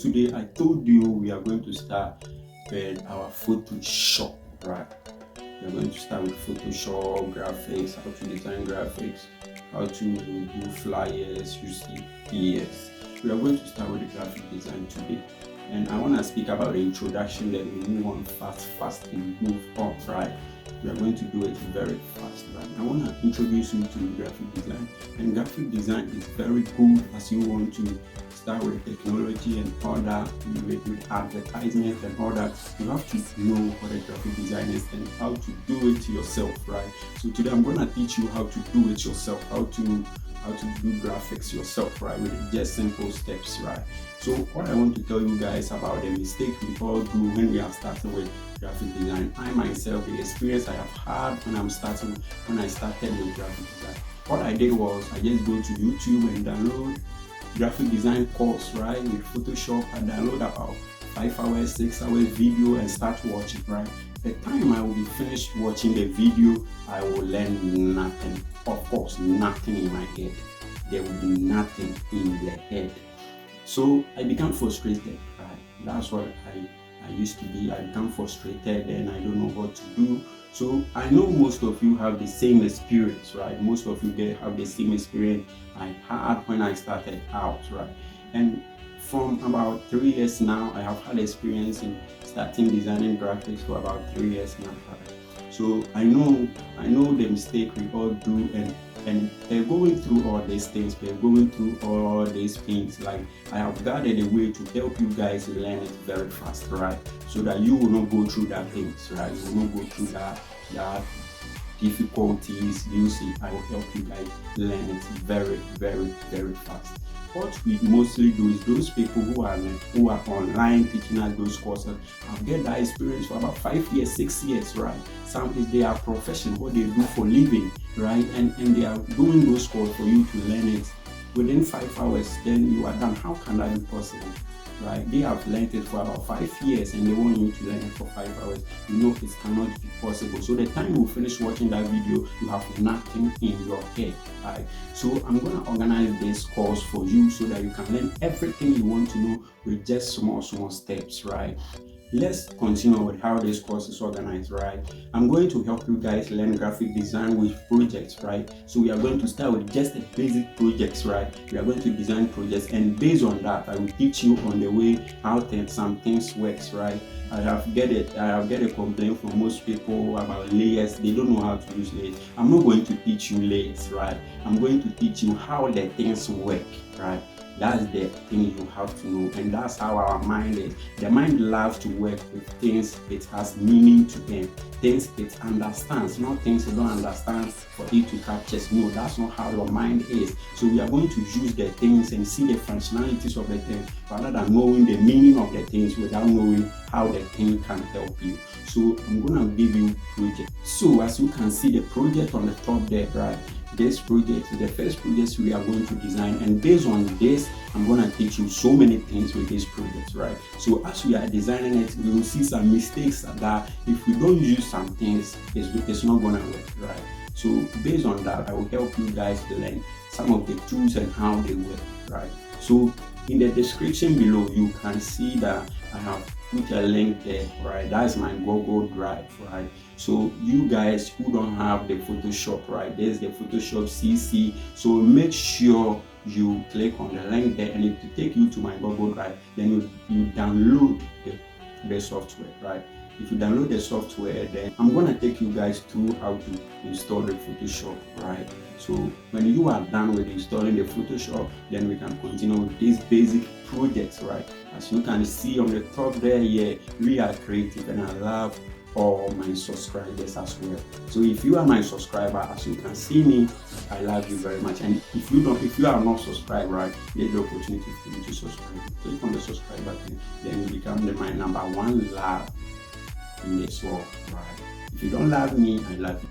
today I told you we are going to start with our Photoshop, right? We are going to start with Photoshop, graphics, how to design graphics, how to do flyers, use EPS. We are going to start with the graphic design today. And I want to speak about the introduction, then we move on fast and move on, right? We are going to do it very fast, right? I want to introduce you to graphic design. And graphic design is very good as you want to start with technology and all that, with advertisement and all that. You have to know what a graphic design is and how to do it yourself, right? So today I'm going to teach you how to do it yourself, how to do graphics yourself, right? With just simple steps, right? So what I want to tell you guys about the mistake we all do when we are starting with graphic design. I myself, the experience I have had when I started with graphic design. What I did was I just go to YouTube and download graphic design course, right? With Photoshop, I download about 5 hours, 6 hours video and start watching, right? The time I will be finished watching the video, I will learn nothing. Of course, nothing in my head. There will be nothing in the head. So I become frustrated, right? That's what I used to be. I become frustrated and I don't know what to do. So I know most of you have the same experience, right? Most of you have the same experience I had when I started out, right? And from about 3 years now, I have had experience in starting designing graphics for about 3 years now, right? So I know the mistake we all do, and going through all these things, going through all these things, like I have gathered a way to help you guys learn it very fast, right? So that you will not go through that things, right? You will not go through that difficulties. You see, I will help you guys learn it very, very, very fast. What we mostly do is those people who are online teaching us those courses have get that experience for about 5 years, 6 years, right? Some is their profession, what they do for living, right? And they are doing those courses for you to learn it within 5 hours, then you are done. How can that be possible? Right? They have learned it for about 5 years and they want you to learn it for 5 hours. You know it cannot be possible. So the time you finish watching that video, you have nothing in your head, right? So I'm going to organize this course for you so that you can learn everything you want to know with just small steps, right? Let's continue with how this course is organized, right? I'm going to help you guys learn graphic design with projects, right? So we are going to start with just the basic projects, right? We are going to design projects, and based on that, I will teach you on the way how some things works, right? I have get a complaint from most people about layers. They don't know how to use layers. I'm not going to teach you layers, right? I'm going to teach you how the things work, right? That's the thing you have to know, and that's how our mind is. The mind loves to work with things it has meaning to them, things it understands, not things it don't understand for it to capture. No, that's not how your mind is. So we are going to use the things and see the functionalities of the things rather than knowing the meaning of the things without knowing how the thing can help you. So I'm going to give you project. So as you can see the project on the top there, right? This project is the first project we are going to design, and based on this I'm going to teach you so many things with this project, right? So as we are designing it, we will see some mistakes that if we don't use some things, it's not going to work, right? So based on that, I will help you guys to learn some of the tools and how they work, right? So in the description below you can see that I have put a link there, right? That's my Google Drive, right? So you guys who don't have the Photoshop, right? There's the Photoshop CC. So make sure you click on the link there, and it will take you to my Google Drive. Then you download the software, right? If you download the software, then I'm going to take you guys through how to install the Photoshop, right? So when you are done with installing the Photoshop, then we can continue with these basic projects, right? As you can see on the top there, yeah, we are creative, and I love all my subscribers as well. So if you are my subscriber, as you can see me, I love you very much. And if you are not subscribed, right, there's the opportunity for you to subscribe. Click on the subscribe button, then you become my number one love in this world, right? If you don't love me, I love you.